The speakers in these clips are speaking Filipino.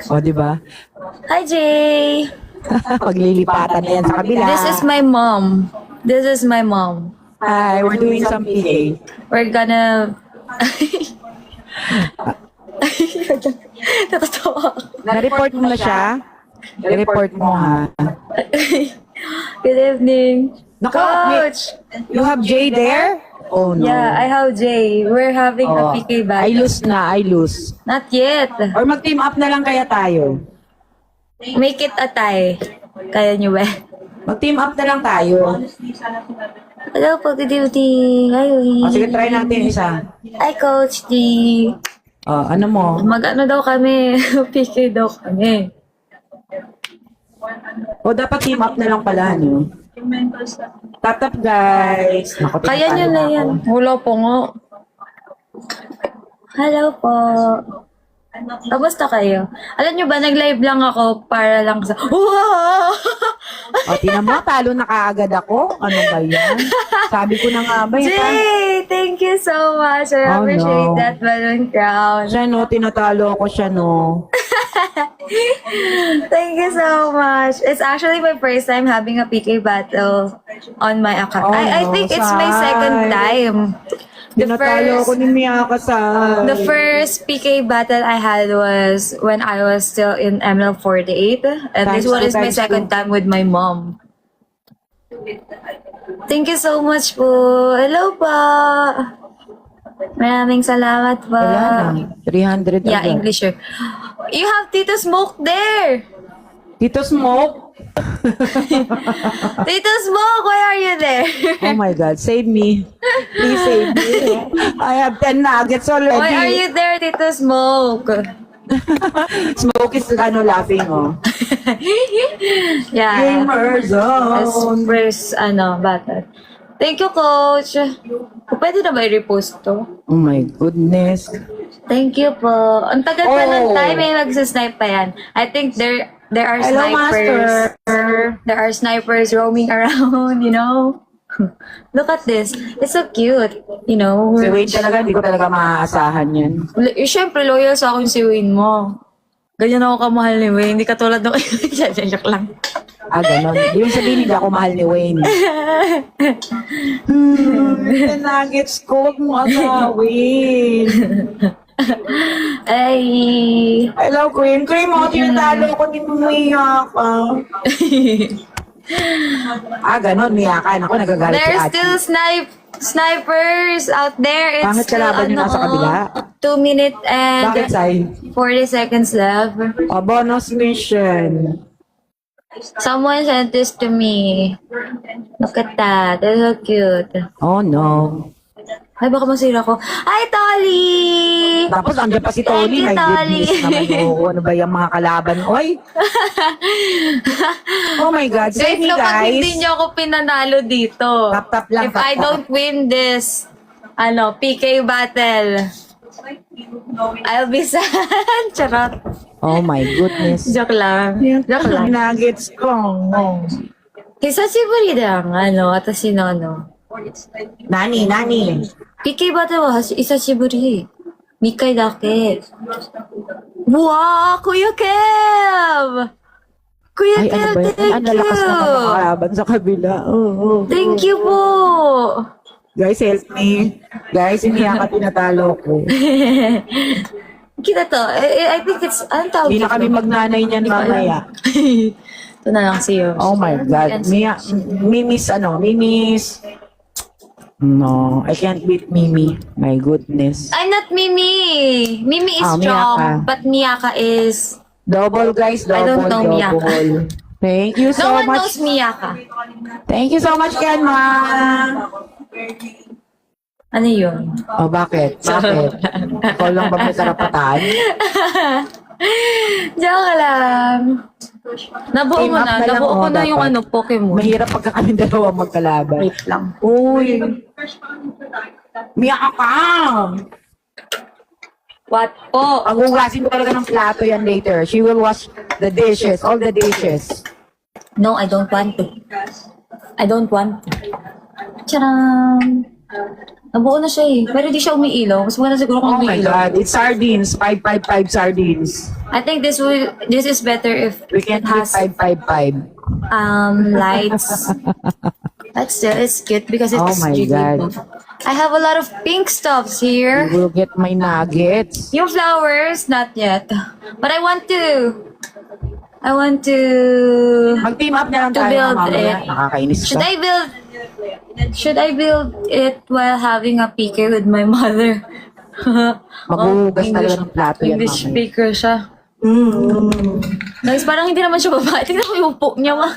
O, di ba? Hi, Jay! Paglilipatan na yan sa kabila. This is my mom. This is my mom. Hi, we're doing some PA. We're gonna... Natatawa ako. Na-report mo na siya? Na-report mo, ha? Good evening. Nako, Coach! You have Jay there? Oh, no. Yeah, I have Jay. We're having a PK I battle. lose na, I lose. Not yet. Or mag-team up na lang kaya tayo. Make it a tie. Kaya nyo ba? Mag-team up na lang tayo. Hello po, good evening. O, sige, try natin isa. Hi, Coach D. O, ano mo? Mag-ano daw kami? PK daw kami. O, dapat team up na lang pala, no? Tatap, guys. Naku, Kaya nyo tinatalo na ako. yan. Wala po nga. Hello po. Kamusta kayo? Alam nyo ba, nag-live lang ako para lang sa... Wow! O, tinan mo, talo na kaagad ako. Ano ba yan? Sabi ko na nga ba, yan? Jay! Thank you so much. I Oh, appreciate no. that balloon crown. Siya, no? Tinatalo ako siya, no? Thank you so much. It's actually my first time having a PK battle on my account. Oh, I think it's my second Sai. time. Tinatalo ako ni Miyaka sa... The first PK battle I had was when I was still in ML48, and this Times one two, is my times second two. time with my mom. Thank you so much po. Hello pa. Maraming salamat po. Wala na. 300 Yeah, agad. English. Sir. You have Tito Smoke there. Tito Smoke? Tito Smoke, why are you there? Oh my God, save me. Please save me. I have 10 nuggets already. Why are you there, Tito Smoke? Smoke is laughing, oh. Yeah. Gamer As zone. first, battle. Thank you, Coach. Pwede na ba i-repost to? Oh my goodness. Thank you po. Ang tagal pa ng Oh. time, may magsasnipe pa yan. I think there are Hello, snipers. Master. There are snipers roaming around, you know? Look at this. It's so cute, you know? Si Wayne talaga, hindi ko talaga maaasahan yan. Siyempre, loyal sa akin si Wayne mo. Ganyan ako kamahal ni Wayne. Hindi katulad ng... Joke lang. Ah, ganon. Yung sabihin, hindi ako mahal ni Wayne. The nuggets ko, huwag mo agawin. Ay... Hello, Cream. Cream, ako tinatalo ko ni Miyaka. Ah, ganon, Miyaka. Ako, nagagalit si There's Ate. still snipers out there. It's Pangit still, kalaban yun nasa kabila. 2 minutes Bakit, and Sai? 40 seconds left. Oh, bonus mission. Someone sent this to me. Look at that. That's so cute. Oh, no. Ay, baka masira ko. Hi, Tolly! Tapos, andyan pa si Tony. Thank you, My Tolly. goodness naman. Oh, ano ba yung mga kalaban? Oy! Oh my God. Save me, kapag hindi guys. niyo ako pinanalo dito, Tap lang, if tap, I tap. don't win this, PK battle, I'll be sad. Charot. Oh my goodness. Joke lang. Joke lang. Nuggets ko. Oh. Hisashiburi da watashi no Nani. PK battle wa hisashiburi. 3回だけ. Wow, Kuya Kev! Kuya Ay, ano Kev, ba yun? thank Ang lalakas na you! kalaban sa kabila. Oh. Thank you po! Guys, help me. Guys, hindi ako tinatalo ko. Kita to. I think it's, anong tawag Hindi na kami dito? magnanay niyan mamaya. Ito na lang siyo. Oh my God. Mimis. No, I can't beat Mimi. My goodness. I'm not Mimi. Mimi is strong, Miyaka. but Miyaka is... Double, guys. I don't know Double. Miyaka. Thank you No so one knows much. Miyaka. Thank you so much, Kenma. Ano yun? Oh, bakit? Ikaw lang ba may karapatan? Joke lang. Nabuo Team mo up na. na lang, Nabuo ko oh, na yung dapat. Pokemon. Mahirap pagka kami dalawa magkalaban. Wait lang. Uy. Miyaka ka. What po? Pag-ugasin ko talaga ng plato yan later. She will wash the dishes, all the dishes. No, I don't want to. I don't want to. Charan! Nabuo na siya eh. Pero di siya umiilaw. Mas maganda siguro Oh kung my umiilaw. God, it's sardines. 555 sardines. I think this is better if We can it do has 555. lights. But still, it's cute because it's Oh my jiggly. God. I have a lot of pink stuffs here. You will get my nuggets. Yung flowers, not yet. But I want to Mag-team up na lang To tayo build mamaya. it. Nakakainis should ka. I build it while having a PK with my mother? Maghuhugas talaga ng plato yan English mamaya. speaker siya. Guys, parang hindi naman siya babae. Tingnan ko yung po niya, ma.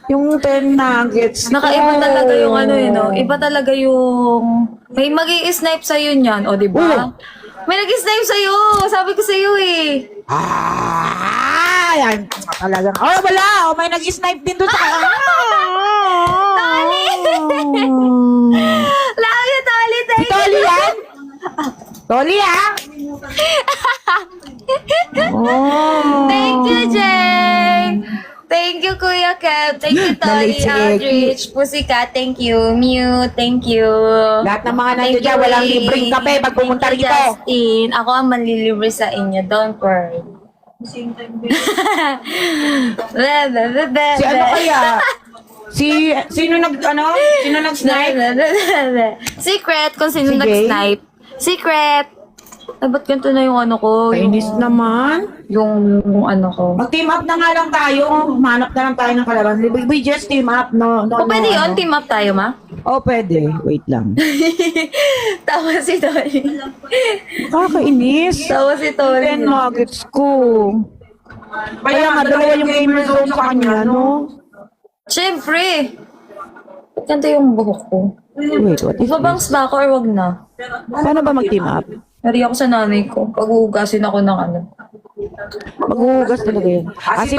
Yung 10 nuggets. Nakaiba ko. talaga yung ano eh, no? Iba talaga yung... May mag-i-snipe sa'yo niyan, o diba? Oh. May nag-i-snipe sa'yo! Sabi ko sa'yo eh. Yan. Talagang. Oh, wala. Oh, may nag-snipe din doon sa Tali! Love you, Tali! Si Thank Toli you! yan? Toli, ah? Oh. Thank you, Jay! Thank you, Kuya Kev. Thank you, Tolly Nalit si Aldrich. Pussycat, thank you. Mew, thank you. Lahat ng mga Thank nandito dyan, you, walang Ray. libreng kape pag pumunta Thank you, rito. Justin. Ako ang manlilibre sa inyo. Don't worry. Si ano kaya? Sino nag-snipe? Secret kung sino Si Jay? nag-snipe. Secret. Ay, ba't ganito na yung ano ko? Kainis naman. Yung ano ko. Mag-team up na nga lang tayo. Manap na lang tayo ng kalaban. We just team up. No, O, pwede yun? ano. Team up tayo, ma? Oh, pwede. Wait lang. Tawa si Tolly. Kakainis. Tawa si Tolly. 10 nuggets ko. Kaya nga, dalawa yung gamer zone sa kanya, no? Siyempre. Ganito yung buhok ko. Wait, what is this? Ibabangs ba ako or wag na? Paano ba mag-team up? Nari ako sa nanay ko. Pag-uugasin ako ng ano. Maghuhugas talaga yun. Si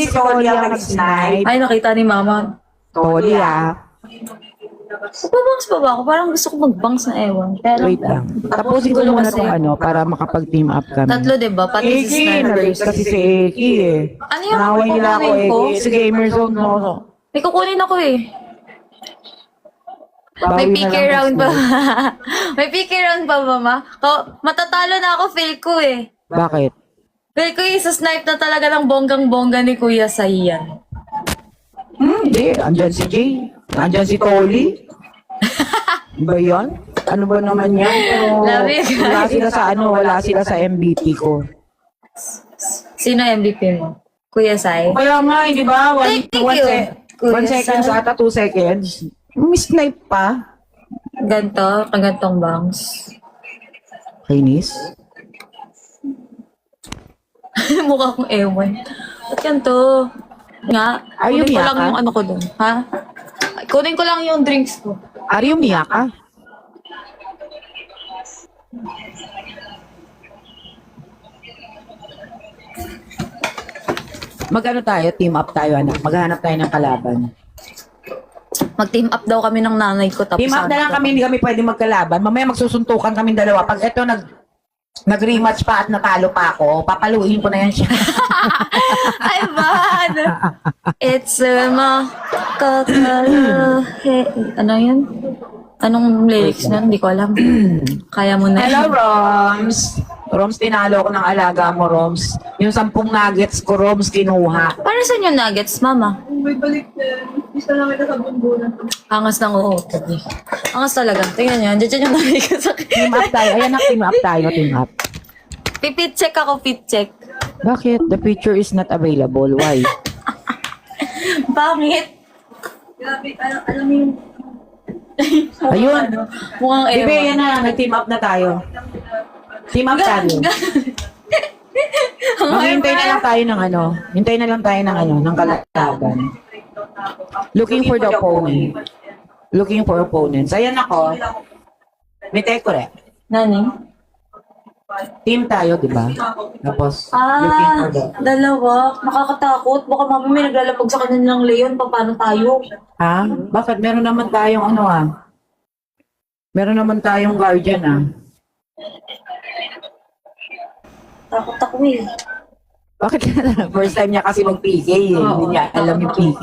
Toli ang nag-snipe. Ay, nakita ni mama. Toli, ah. Ibabangs pa ba ako? Parang gusto ko mag-bangs na ewan. Pero, Wait lang. Tapusin ko muna itong ano para makapag-team up kami. tatlo, diba? Pati si Eki, Sniper. nag-raise kasi si Eki eh. Ano yung Naway nila ako, kukunin ko? Eki. Si gamer zone mo. May kukunin ako eh. May Bawi na PK lang round pa. kasi. May PK round pa ba, ma? Matatalo na ako, feel ko eh. Bakit? Feel ko yung snipe na talaga ng bonggang-bongga ni Kuya Sayan. Hindi. Andyan si Jay. Andyan si Toli. Ba yan? Ano ba naman yan? Pero Love you, guys. wala sila sa wala sila sa MVP ko. Sino MVP mo? Kuya Sai? Kaya nga, di ba? Thank you. One Kuya seconds Sai. ata, 2 seconds. Snipe pa. Ganto, kagantong bangs. Kainis? Mukha kong ewan. Ba't ganito? Nga, Are you kunin ko lang Miyaka? yung ano ko dun. Ha? Kunin ko lang yung drinks ko. Are you Miyaka? Mag-ano tayo? Team up tayo, anak. Maghanap tayo ng kalaban. Mag-team up daw kami ng nanay ko. Tapos Team up na lang kami, hindi kami pwede magkalaban. Mamaya magsusuntukan kami dalawa. Pag eto nag-rematch pa at natalo pa ako, papaluin ko na yan siya. Ay, bad! It's ano yun? Anong lyrics nun? Hindi ko alam. Kaya mo na. Hello, Roms. Roms, tinalo ko ng alaga mo, Roms. Yung 10 nuggets ko, Roms, kinuha. Para saan yung nuggets, mama? May balik na. Isa lang kita sa bunbunan. Angas ng uutog eh. Angas talaga. Tingnan nyo. Diyan yung nanay ko sa Team up tayo. Ayan na, team up tayo. Team up. Pipit check ako, fit check. Bakit? The picture is not available. Why? Bakit? Grabe, alam mo yung Ayun. Mukhang Bebe, ewan. yan na. Nag-team up na tayo. Team up tayo. Maghihintay na lang tayo ng ano. Hintay na lang tayo ng ano, ng kalaban. Looking for the opponent. Looking for opponents. Ayan ako. May tekore. Nani? Team tayo, di ba? Tapos, looking for the... Dalawa. Nakakatakot. Baka mami may naglalapag sa kanya ng leon. Paano tayo? Ha? Bakit? Meron naman tayong ano ah. Meron naman tayong guardian ah. Takot ako eh. Bakit? First time niya kasi mag-PK eh. Hindi niya alam yung PK.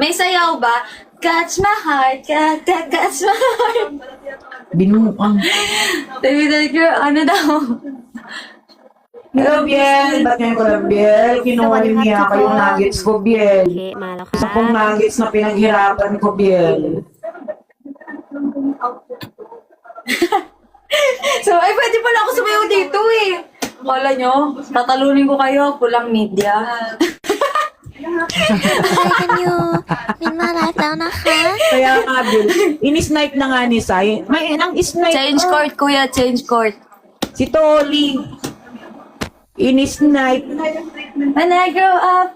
May sayaw ba? Catch my heart, catch my heart. Binuang. David girl, ano daw? Hello, Biel. Ba't ngayon ko lang, Biel? Kinuha niya ako yung nuggets ko, Biel. Okay, malo ka. Isa pong nuggets na pinaghirapan ko, Biel. So, ay, pwede pala ako sumayaw dito eh. Kala nyo, tatalunin ko kayo, pulang media. Can you win my life down na ka? Kaya nga, Biel, in-snipe na nga ni Sai. May nang snipe. Change court, kuya, change court. Si Toli. In-snipe. When I grow up,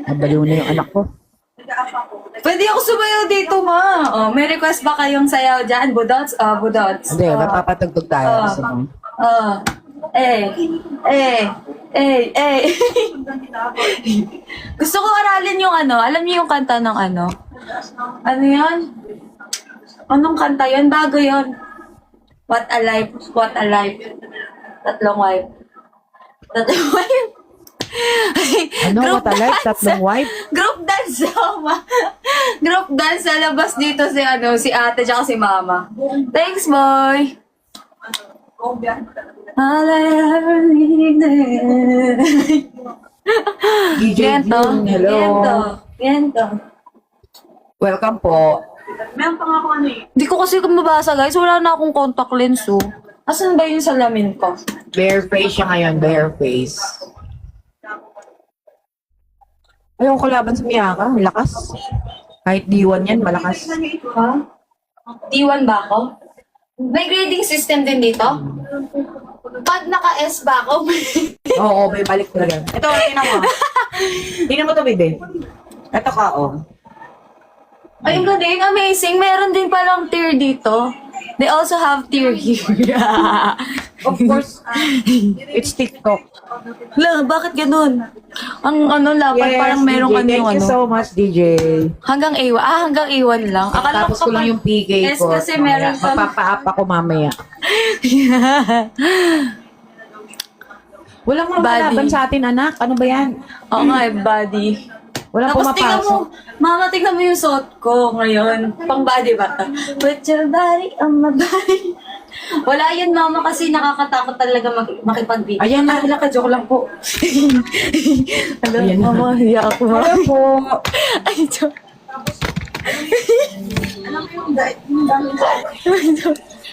Nabaliw na yung anak ko. pwede ako sumayaw dito, ma. Oh, may request ba kayong sayaw dyan? Budots? Budots. Hindi, mapapatugtog tayo. Gusto mo? Gusto ko aralin yung ano. Alam niyo yung kanta ng ano? Ano yun? Anong kanta yun? Bago yun. What a life. What a life. Tatlong wife. Tatlong wife. Ano, Group matalay? dance. Tatlong wife? Group dance ma. Group dance sa labas dito si ano, si ate tsaka si mama. Thanks, boy. All I ever needed. DJ Gento. June, hello. Gento. Gento. Welcome po. Meron pa nga ako ano eh. Di ko kasi mabasa, guys. Wala na akong contact lens, oh. Asan ba yung salamin ko? Bare face siya ngayon, bare face. Ayaw ko laban sa Miyaka, malakas. Kahit D1 yan, malakas. Ha? D1 ba ako? May grading system din dito? Pag naka-S ba ako? Oo, may balik talaga. Ito, tingnan mo. Tingnan mo to, baby. Ito ka, oh. Ay, ang galing. Amazing. Meron din palang tier dito. They also have tier here. Of course, it's TikTok. Lang, bakit ganun? Ang ano lang, parang meron DJ. ano yung Thank you ano. so much, DJ. Hanggang A1. Hanggang A1 lang. Akala Tapos ko lang yung PK S ko. kasi meron pa. Magpapa-up ako mamaya. Walang mga Buddy. kalaban sa atin, anak. Ano ba yan? Oo nga, buddy. Walang Tapos tingnan mo, pumapasok. mama, tingnan mo yung suot ko ngayon. Pang body ba? Put your body on my body. Wala yun, mama, kasi nakakatakot talaga makipag-video. Ayan na. Naka-joke lang po. Alam, Ayan na. mama, hiya ako. Hello po. Ay, joke. Alam mo yung diet, yung dami.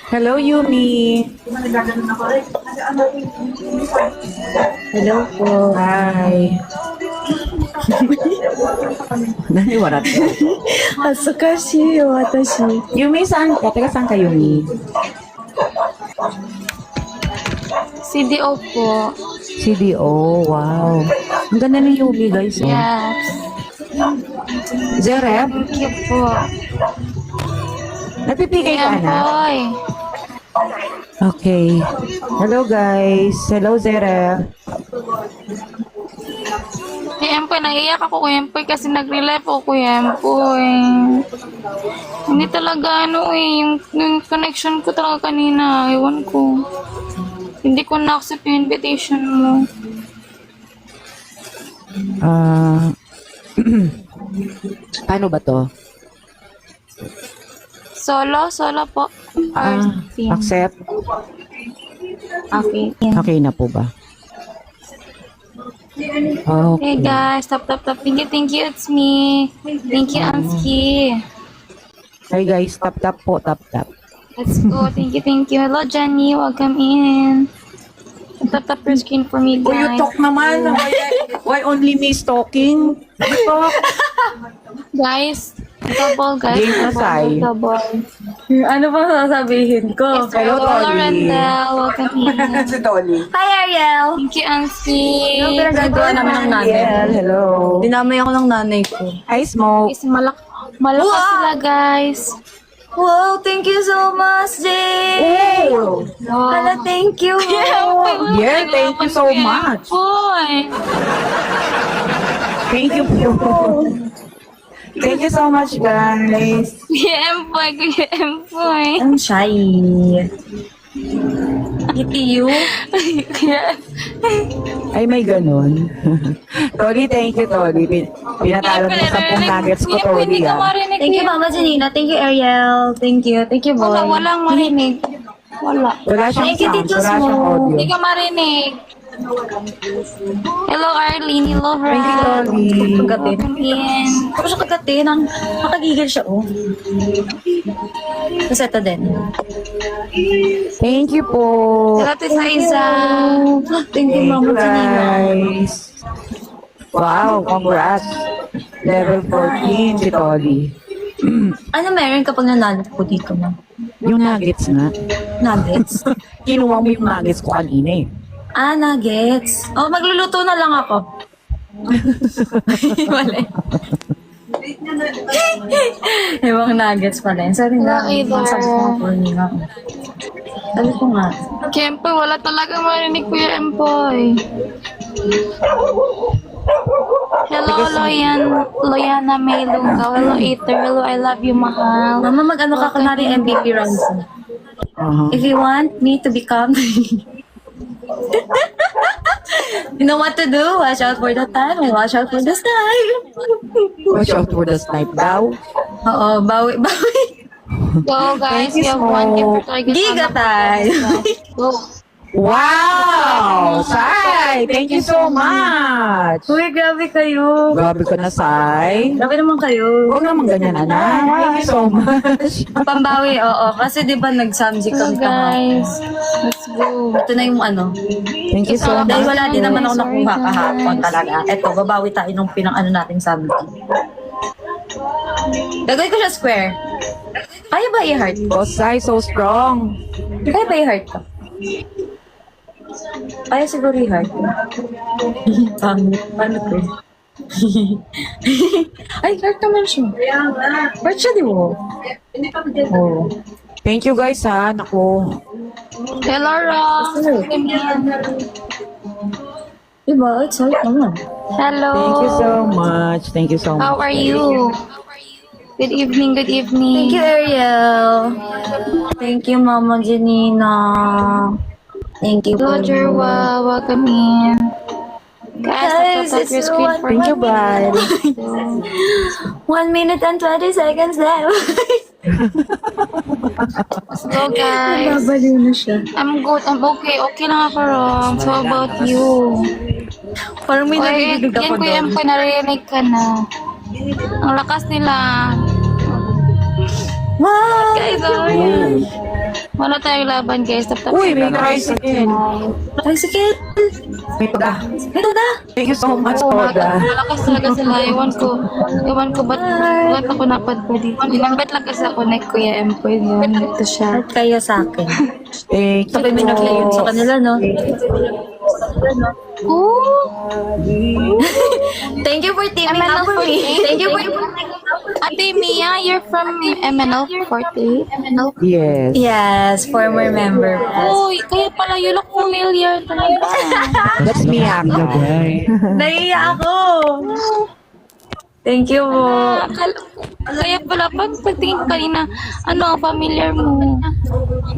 Hello, Yumi. Di ba nagaganon ako rin? Kasi ano yung Hello po. Hi. Naniwarat ka. Asakashi, watashi. Yumi, saan ka? Teka, saan ka, Yumi? CDO po. CDO. Wow. Ang ganda ng Yumi, guys. Oh. Yes. Zereb? Thank you po. Nagpipigay ka Ayan, na? boy. Okay. Hello, guys. Hello, Zereb. Kuya Empoy, naiiyak ako Kuya Empoy kasi nag-relive ako Kuya Empoy. Hindi talaga ano yung connection ko talaga kanina. Ewan ko. Hindi ko na-accept yung invitation mo. Paano ba to? Solo po. First team. Accept. Okay. Okay na po ba? Hey Okay. guys, tap. Thank you, it's me. Thank you, Anski. Hi, guys. Tap po. Tap. Let's go. Thank you. Hello, Jenny. Welcome in. Tap your screen for me, Oh, you guys. talk naman. Why only me is talking? Talk. Guys, double, guys. Game na, Sai. Double. Ano ba sasabihin ko? Hello, Hello, Tolly. Rendel. Welcome in. Si Tolly. Hi, Ariel! Thank you, Anski. Yung pinagagawa namin ng nanay. Hello. Dinamay ako ng nanay ko. Hi, Smoke. Guys, malakas Wow! sila, guys. Wow, thank you so much, Jay! Oh. Hala, thank you! Yeah, thank you so much. Boy. Thank you po. Thank you so much, guys. Kuya Empoy. I'm shy. Kitty you? Kuya Ay, may ganun. Toli, thank you, Toli. Pinatalo mo sa 10 nuggets ko, Toli, Hindi ka ah. marinig. Thank you, Mama Janina. Thank you, Ariel. Thank you. Thank you, boy. Walang marinig. Wala. Wala siyang Thank you, sound, Tito wala siyang Smo. audio. Hindi ka marinig. Hello, Arlene. Hello, Thank you, Ram. Toli. Kagatin. Yan. Tapos siya kagatin. Nakagigil siya, oh. Tapos ito din. Thank you po. Hello, Tisa Isa. Thank you, Thank Mama you, Janina. guys. Wow, congrats. Level 14 si Toli. Ano meron kapag nanalo ko dito, ma? Yung nuggets nga. Nuggets? Kinuha mo yung nuggets ko kanina eh. Ah, nuggets. Oh, magluluto na lang ako. Mali. Ibang nuggets pala yun. Sorry na. Either. Sabi ko nga po niya. Sabi ko nga. Kempoy, wala talaga marinig Kuya Empoy. Hello, Loyana May Lungaw. Hello, Ether. Hello, I love you, mahal. Mama, mag-ano ka kunwari MVP runs. If you want me to become... You know what to do. Watch out for the time and watch out for the sky. Watch out for the snipe daw. Oo, bawi. Go, guys. Thank you We have so one gift much. for target. Giga time. Go. Wow! Sai! Thank you so much! Uy, grabe kayo. Grabe ka na, Sai. Grabe naman kayo. Huwag naman ganyan, anak. Thank you so much. Pambawi, oo. Kasi di ba nag-samji Go, kami kahapon. guys. Let's go. Ito na yung ano. Thank you so much. Dahil wala din naman ako Sorry, nakuha guys. kahapon talaga. Eto, babawi tayo nung pinang-ano natin samji. Gagawin ko siya square. Kaya ba i-heart? Oh, Sai, so strong. Kaya ba i-heart ko? Kaya siguro i-heart. Paano ko? Ay, heart naman siya. Kaya nga. Heart siya, di mo? Hindi pa dyan. Oo. Thank you guys, ha. Naku. Hello, Ross. Diba? It's heart naman. Hello. Thank you so much. Thank you so much. How are you? Good evening, good evening. Thank you, Ariel. Thank you, Mama Janina. Thank you, Hello, Jerwa. Welcome in. Guys, Guys, let's it's tap your screen for Thank you, bye. 1 minute and 20 seconds left. Let's go, guys. Babaliw na siya. I'm good. I'm okay. Okay lang ako, Rom. So, how about you? Parang may Oy, narinig ako yan, Kuya doon. Empoy, naririnig ka na. Ang lakas nila. Wow! Guys, oh. Wala tayong laban, guys. Tap-tap. Uy, may tricycle. Tricycle! May paga. Ito na! Thank you so much, Oh, Oda. malakas talaga sila. Ewan ko ba't ako napadpa dito. Ginambit lang kasi ako na Kuya Empoy. Yun, ito siya. At kaya sa akin. Thank you. Sabi may nag-layon sa kanila, no? Ooh! Thank you for teaming up for me. Thank you for... Ate Mia, you're from MNL48? Yes. Yes, former member. Uy, kaya pala you look familiar talaga. That's me, Aka. Naiiyak ako! Thank you po. Kaya pala, pagtingin kanina, familiar mo.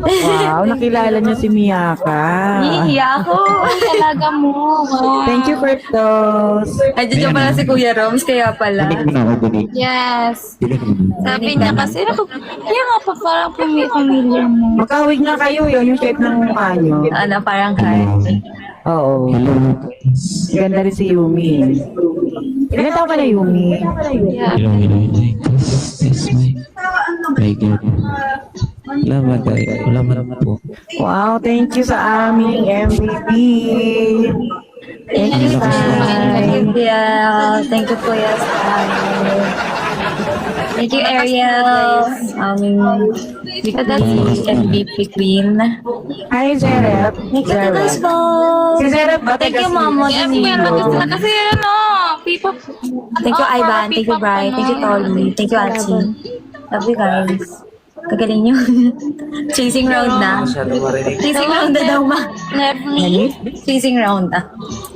Wow, nakilala niyo si Miyaka. Naiiyak ako. Talaga mo. Wow. Thank you, Kryptos. Ay, dyan pala si Kuya Roms, kaya pala. Yes. Sabi niya kasi, kaya nga pa parang familiar mo. Magkawig na kayo, yun yung shape ng mukha niyo. Ano, parang heart. Oo. Ganda rin si Yumi. Ilan taon ka na, Yumi? Yeah. This is my God. Salamat po. Wow, thank you sa aming MVP. Thank you, Thank Sai. you, Kuya. Thank you, Kuya. Thank you, Ariel. MVP Queen. Hi, Zerep. Thanks Zerep. po. Si Zerep ba? Thank you, Mama. Yes, Janine. kaya lagi sila kasi people. Thank you, Ivan. Thank you, Brian. Thank you, Tolly. Thank you, Atsi. Love you, guys. Kagaling nyo. Chasing round na. Chasing round na daw, ma. Lovely. Chasing round na.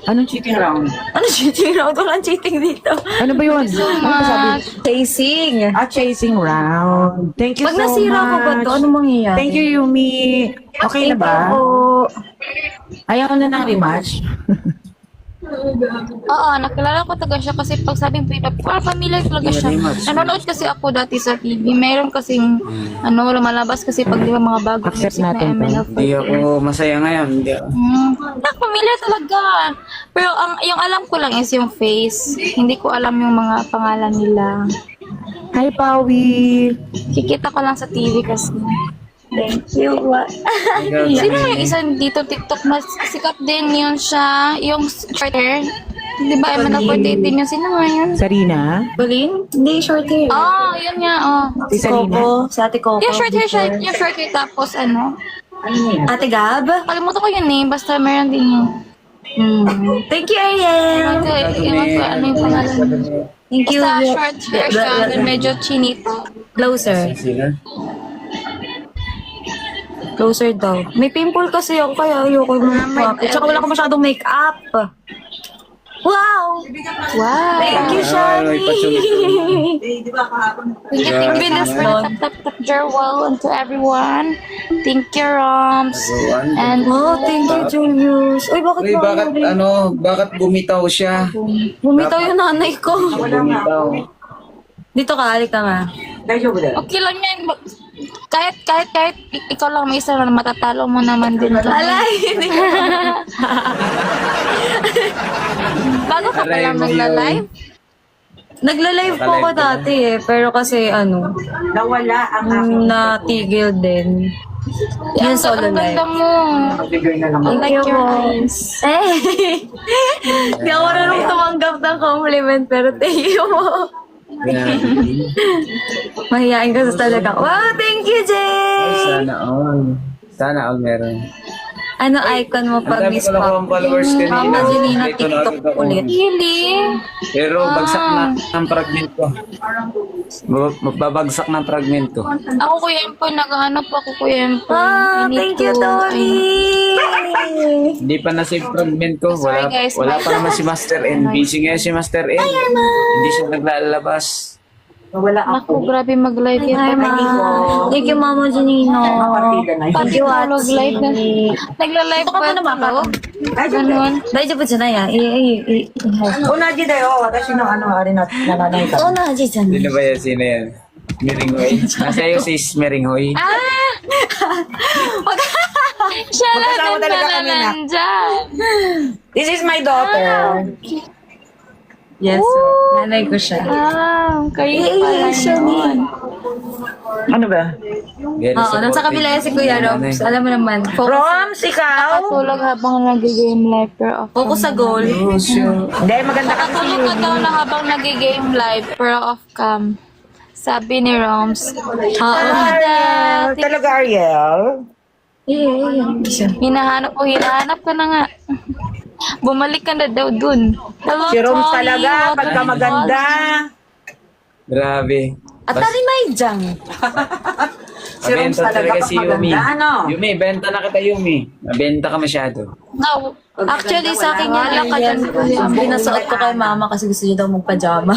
Anong cheating round? Ano cheating round? Walang cheating dito. Ano ba yun? Ano ba sabi? Chasing. Chasing round. Thank you Pag so nasira ko ba much. to, ano mangyayari? Thank you, Yumi. Okay na ba? Oo. Ayaw na ng rematch. Oo, nakilala ko talaga siya kasi pag sabing P-pop, parang familiar talaga siya. Nanonood kasi ako dati sa TV. Mayroon kasing, lumalabas kasi pag di ba mga bagong Accept music na natin to. MNL. Hindi ako masaya ngayon. Hindi ako. Familiar talaga. Pero yung alam ko lang is yung face. Hindi ko alam yung mga pangalan nila. Hi, Pawi. Kikita ko lang sa TV kasi. Thank you. Sino yung isa dito TikTok na sikat din yun siya? Yung short hair? Di ba MNL 48 din yun? Sino nga yun? Sarina? Bulin? Hindi, short hair. Oh, yun nga. Oh. Si Sarina? Coco, si Ate Coco. Yung short hair siya. before. Yung short hair tapos ano? Ate Gab? Kalimutan ko yun eh. Basta meron din yun. Thank you, Ariel. Iwan ko ano yung pangalan. Thank you. Basta short hair siya. Then medyo chinito. Closer. Sila? Closer daw. May pimple kasi ako kaya ayoko mag-makeup. Tsaka wala ko masyadong makeup. Wow! Wow. Thank you, Shani. Eh, di ba kahapon? Thank you, Venus, for the tap Jerwell, and to everyone. Thank you, Roms. And Oh, thank you, Julius. Uy, bakit Uy, ba? bakit bumitaw siya? Bumitaw yung nanay ko. Bumitaw. Dito ka, halik ka nga. okay lang yan. Kahit ikaw lang may isa na matatalo mo naman din. Alay! Bago ka pa Aray lang mo nagla-live? Nagla-live po ako dati pero kasi Nawala ang aking natigil din. Yung solo Ang ganda live. mo. figure na lang. I like your eyes. Eh! Di ako marunong tumanggap ng compliment pero thank you mo. Mahihain ka sa talaga. Wow, thank you, Jay! Sana all meron. Ano icon mo Ang pag dami Miss ko na akong followers Pop? kanina. Mama Jelena, Dito na TikTok agad ako. ulit. Really? Pero bagsak na ang fragment ko. Babagsak na ang fragment ko. Ako Kuya Empoy, naghahanap ako Kuya Empoy. Ah, I need thank you, to- Tony! Hindi pa na-save fragment ko. Sorry, Wala, guys. wala pa naman si Master N. Busy ngayon si Master N. Hindi siya naglalabas. Nawala Naku, ako. grabe mag-live yan. Hi, Ma. Thank you, Mama Janino. Partida na yun. Thank you, Tulog live na. Atsi. Nagla-live Ito ka ba muna, Mama. tulog? Ganun. Daijoubu janai ya. Una di dayo, watashi no ari na nanay ka. Oh, naji Sino janai. ba yan? Sino yan? Meringhoy. Nasa iyo si Meringhoy. Ah! Siya na Magkasama din talaga pala kami na. nandyan. This is my daughter. Yes, nanay ko siya. Ah, kayo pala yun. Ano ba? Very Oo, nasa kabila si Kuya Robs. Alam mo naman. Focus, Roms, ikaw? Tulog habang nag-game live pero off. focus sa goal. Hindi, maganda kasi si Nakatulog ka Yumi. daw na habang nag-game live pero off cam. Sabi ni Roms. Oo. Talaga, Ariel? Hinahanap ka na nga. Bumalik ka na daw dun. Hello, Si Roms Tony. talaga, Welcome pagka to maganda. Grabe. At tari may jang. Si Roms talaga pag si Yumi. maganda, ano? Yumi, benta na kita Yumi. Nabenta ka masyado. No. Actually, sa akin yan lang Wala ka dyan. pinasuot ko kay mama kasi gusto niya daw magpajama.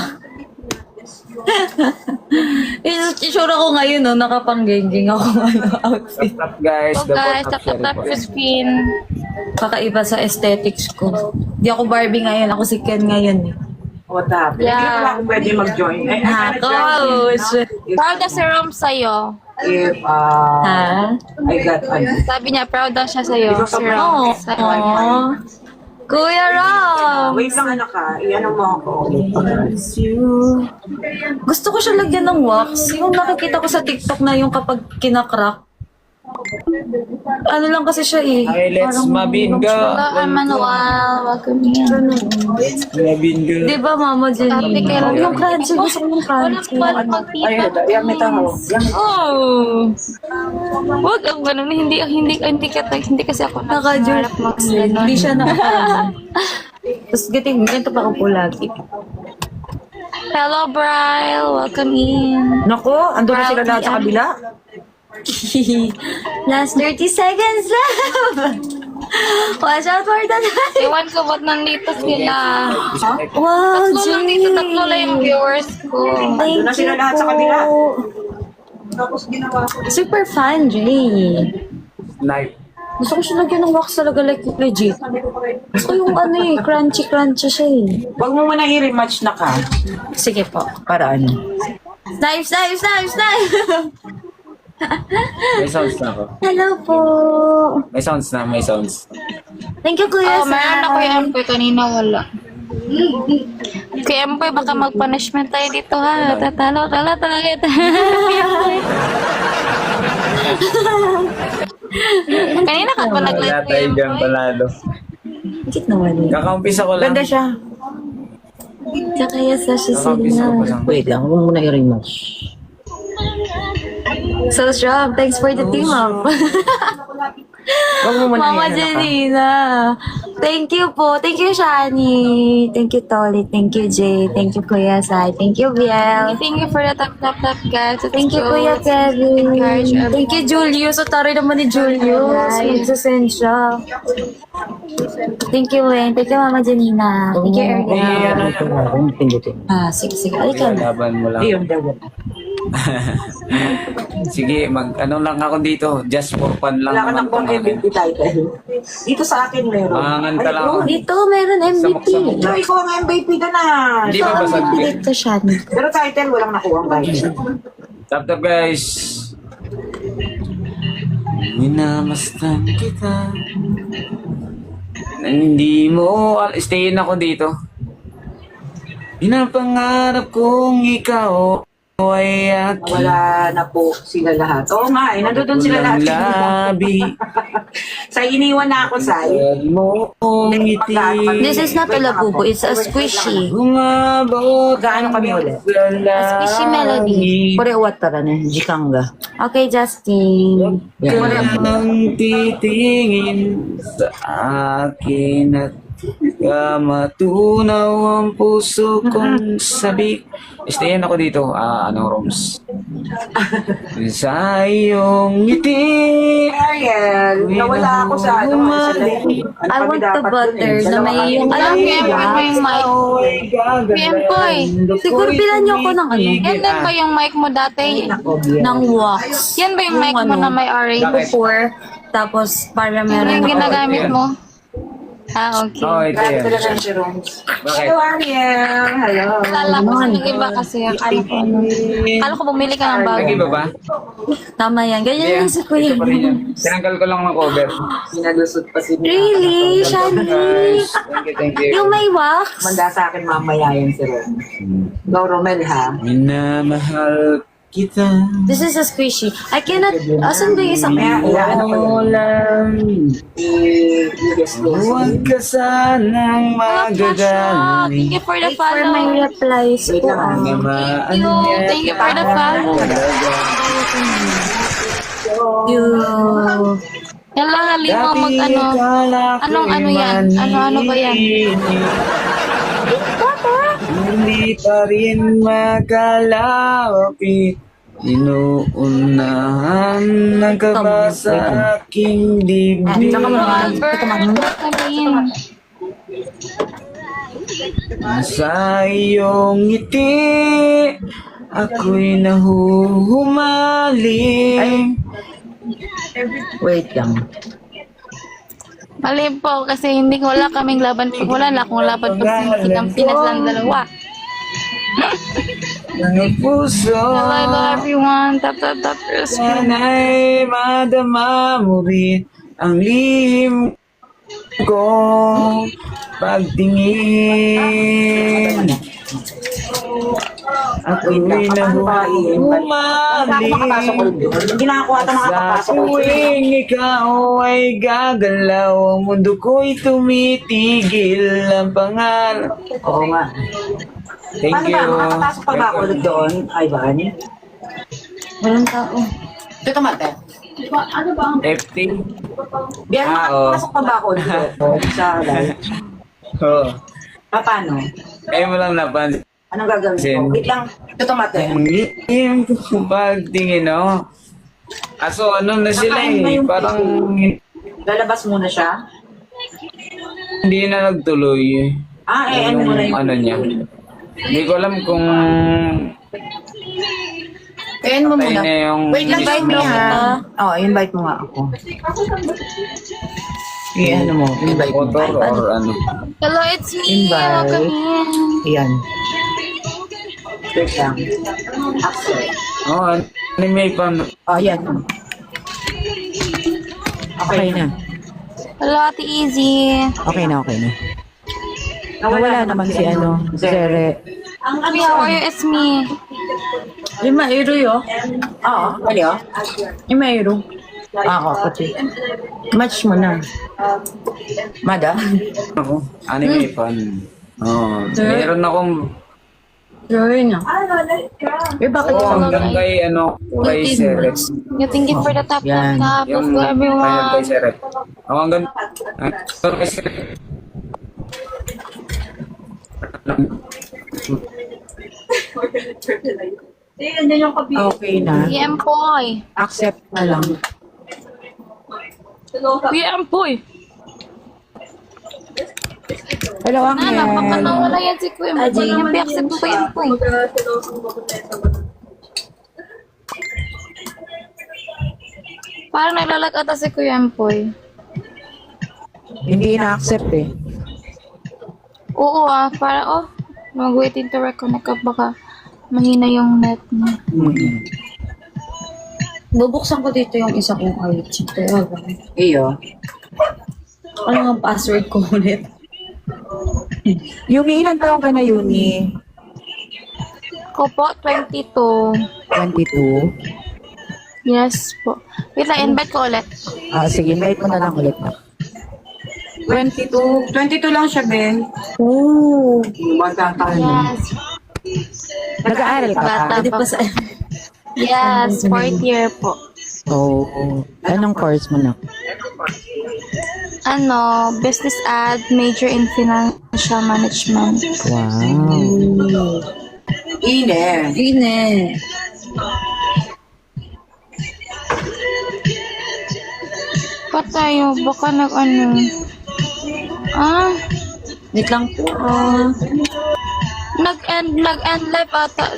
Isura ko ngayon, no, nakapanggengeng ako outfit. Stop guys. So guys, tap your screen. Kakaiba sa aesthetics ko. Di ako Barbie ngayon, ako si Ken ngayon. O, tap. Hindi ko lang pwede mag-join. Ay, Coach! Proud na si Roms sa'yo. If, Ha? I got, Sabi niya, proud daw siya sa'yo. Si Oh, Roms. Kuya Rom! wait lang anak ka, i-ano mo ako. Gusto ko siya lagyan ng wax. Yung nakikita ko sa TikTok na yung kapag kinakrak. Ano lang kasi siya eh. Hi, let's mabinga. Hello, Emmanuel. Welcome here. Mabinga. Di ba, Mama Jenny? Sabi kay Rom. Yung crunchy, gusto ko ng crunchy. Walang Ay, magtita. yan, may tao. Yan. Oh. Wag ang ganun. Hindi kasi ako Naka-jerk max din. Hindi siya naka Tapos ganito pa ako lagi. Hello, Bryle. Welcome in. Nako, andun na sila lahat sa kabila. Last 30 seconds left! Watch out for the light! Ewan ko ba't nandito sila. Wow, Tatlo lang dito. Tatlo lang yung viewers ko. Thank Andun na sila you lahat sa po. kabila. Tapos ginawa ko. Super fun, Jay. Snipe. Gusto ko siya lagyan ng wax talaga, like legit. Gusto ko yung ano eh, crunchy siya eh. Huwag mo muna i-rematch na ka. Sige po. Para ano? Knives! May sounds na ako. Hello po. May sounds na, may sounds. Thank you, Kuya Oh, meron ako Sam. yung Empoy. Kanina wala. Kuya Empoy, baka mag-punishment tayo dito ha. Tatalo talaga ito. Kanina ka pa Wala nag-live tayo dyan panalo. Bakit naman eh? Kakaumpisa ko lang. Ganda siya. Kaya sa siya Kakaumpisa ko sila. lang. Wait lang, huwag mo muna i-rematch. So strong. Thanks for the team up. Huwag mo muna Mama i-ano ka. Janina. Thank you po. Thank you, Shani. Thank you, Tolly. Thank you, Jay. Thank you, Kuya Sai. Thank you, Biel. Thank you for the tap guys. Thank you, Kuya Kevin. Encourage everyone. Thank you, Julius. So, tari naman ni Julius. Nagsasend siya. Thank you, Wayne. Thank you, Mama Janina. Thank you, Erna. Pindutin. Sige. Alika na. Laban mo lang. Yung daw. Sige, ano lang ako dito. Just for fun lang Wala ka naman. ng pang MVP title. Dito sa akin meron. Manganganta lang ako. Dito, meron MVP. Samok-samok. Ito, ikaw ang MVP doon ah. Hindi ba basag? Dito, Shani. Pero title, walang nakuha ang title. Tap guys. Minamastan kita. Hindi mo stayin ako dito. Pinapangarap kong ikaw ay aking Wala na po sila lahat. Oo nga, nandoon sila lahat. labi. Sa iniwan na ako, Sai. Huwag mo kong ngiti. This is not a labubo. It's a squishy. Umabot Gaano kami ulit? sa Squishy melody. langit. Pure watara na, jikanga. Okay, Justin. Kang titingin sa akin at matunaw ang puso kong sabi. Stayin ako dito, rooms. Sa iyong ngiti. Ariel, nawala ako sa ano. I want the butter na may yung Alam alam mo yung mic. Empoy. Siguro bilan niyo ako ng ano, Yan din ba yung mic mo dati? ng wax. Yan ba yung mic mo na may orange? Before, tapos para Yan meron yung ako. ginagamit mo? Okay. Oh, ito yan. Talaga si Roms. Bakit? Hello, Ariel. Hello. Kala ko sa iba kasi akala ko bumili ka ng bago. Nag-iba ba? Tama yan. Ganyan yung si Kuya. Ito pa rin yan. Tinanggal ko lang ng cover. Pinalusot pa si Really? Shani? Guys, thank you. Yung may wax? Manda sa akin mamaya yan si Roms. Go, Romel, ha? Minamahal kita. This is a squishy. I cannot, asan ba yung isang? Ano lang. Huwag ka sanang Thank magagaling. you for the Wait for my follow. replies po. Thank you. Thank you for the follow. Kailangan halima mag ano. Anong ano yan? Ano ba yan? Hindi pa rin makalapit. Inuunahan ng kaba sa aking dibdib. Sabihin. Sa iyong ngiti, ako'y nahuhumaling. Wait lang. Mali po kasi hindi wala kaming laban. Wala na akong laban pag kitang Pinas lang dalawa. Ng puso, Hello everyone. Tap your screen. sana'y madama mo rin ang lihim ko pagtingin. Ako'y nahuhumaling Hindi na ako ata sa makakapasok. tuwing ikaw ay gagalaw, ang mundo ko'y tumitigil ang pangalan. Oo nga. Thank Paano you. ba? Makakapasok pa ba ako ulit doon, Ivan? Walang tao. Ito mate. FT. Biyan, oo. makakapasok pa ba ako ulit doon sa live? Oo. Paano? Kayo mo lang napansin. Anong gagawin ko? Wait lang. Ito mate. Ang lihim ko pagtingin, no? Aso, ano na sila eh. Parang Lalabas muna siya. hindi na nagtuloy. Ano muna yung... Ano niya. Hindi ko alam kung Ayan mo Patay muna. na yung Wait lang, invite mo ha. Oh, invite mo nga ako. Ano mo, invite mo. motor or ano. Hello, it's me. Invite. Welcome in. Ayan. Wait lang. Oh, anime pa. Oh, ayan. Okay na. Hello, Ate Easy. Okay na, okay na. Nawala naman si ano, Zere. How are you? It's me. Yung mairo yun. Oo, mali oh. Yung mairo. Oo, pati. Match mo na. Mada? Ako, anime fan. Oh, meron akong Yun na. Bakit oh, ikaw? hanggang kay ano, kay Seret. Thank you for the top Yan. tap. Let's Yung go, final kay everyone. Seret. Oh, hanggang kay Seret. Okay na. PM Poy. Accept na lang. PM Poy. Hello, Nana, baka Angel. nawala yan si Kuya Poy. Yung accept mo PM Poy. Parang naglalag ata si Kuya Poy. Hindi na-accept eh. Oo mag-waiting to reconnect ka baka mahina yung net mo. Bubuksan ko dito yung isa kong IG. Kaya Iyo. ano ang password ko ulit? Yumi, ilan taong ka na, Yumi? Ko po, 22. 22. Yes po. Wait lang, invite ko ulit. Sige, invite mo na lang ulit na. 22. 22 lang siya, Ben. Oo. Magkakano. Yes. Nag-aaral ka pa? Pwede pa sa... Yes, 4th year po. Oo. Anong course mo na? Business ad, major in financial management. Wow. Ine. Ine. Pa tayo, baka Wait lang po. nag-end live ata.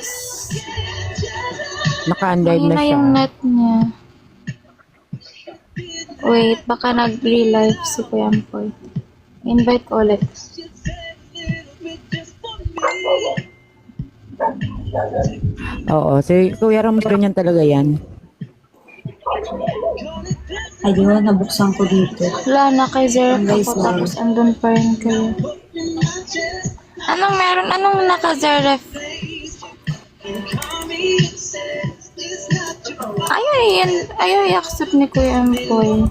Naka-unlive na Mahina siya. yung net niya. Wait, baka nag-relive si Kuya Poy. Invite ko ulit. Oo. Si Kuya Rams ganyan talaga yan. Ay, di ba nabuksan ko dito. Wala na kay Zero Guys, ako tapos andun pa rin kayo. Anong meron? Anong naka-Zeref? Ayaw i-accept ni Kuya Poy.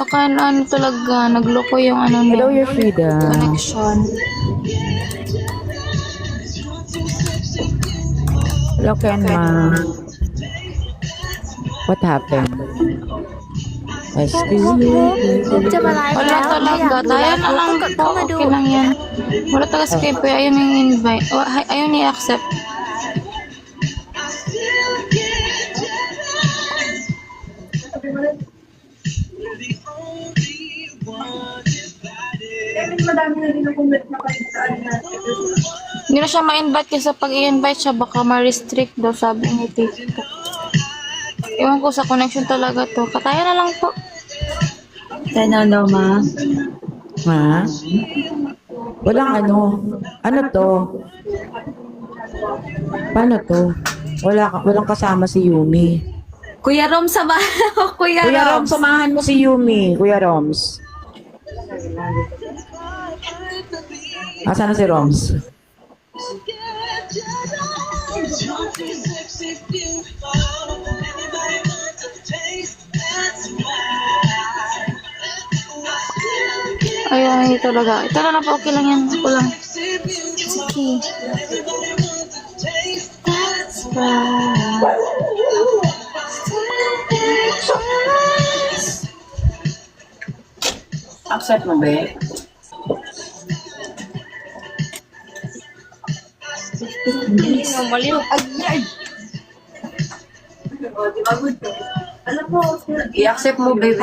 Baka talaga, nagloko yung Hello, niya, Yoshida. connection. Hello, Kenma. What happened? Wala talaga. Tayo na lang po. Okay lang yan. Wala talaga si Kuya Poy. Ayaw nang invite. Ayaw niya i-accept. Hindi na siya ma-invite kasi pag i-invite siya baka ma-restrict daw sabi ni TikTok. Ewan ko sa connection talaga to. Katayan na lang po. Tayo na, ma. Ha? Walang ano. Ano to? Paano to? Walang kasama si Yumi. Kuya Rom, samahan ako, Kuya Kuya Rom. Roms, samahan mo si Yumi. Kuya Roms. Asan na si Roms? Ayun, hindi talaga. Ito na po. Okay lang yan. Ako lang. Sige. That's right. Accept mo ba? I-accept mo, baby.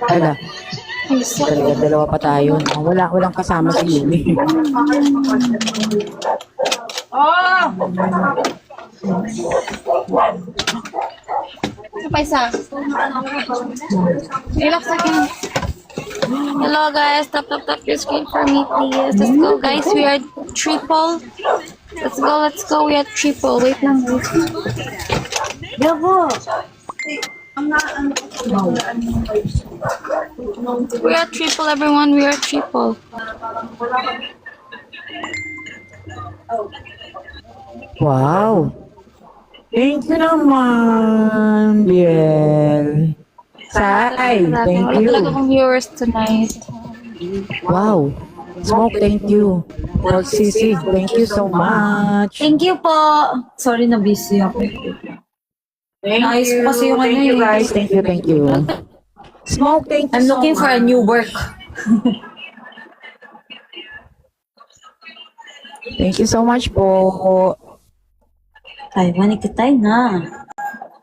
Wala. Dalawa pa tayo. Walang kasama si Yumi. Ano pa isa? Relax again. Hello guys, tap your screen for me please. Let's go guys, we are triple. Let's go, we are triple. Wait lang guys. We are triple everyone, we are triple. Wow. Thank you naman, Biel. Sai, thank Wala talaga you. akong viewers tonight. Wow. Smoke, thank you. Lord Sisi, thank you so much. Thank you po. Sorry na busy ako. Thank Nice po kasi yung ano Thank you eh. guys, thank you, thank you. Smoke, thank you I'm so looking for a much. new work. Thank you so much po. Ay, manikitay na.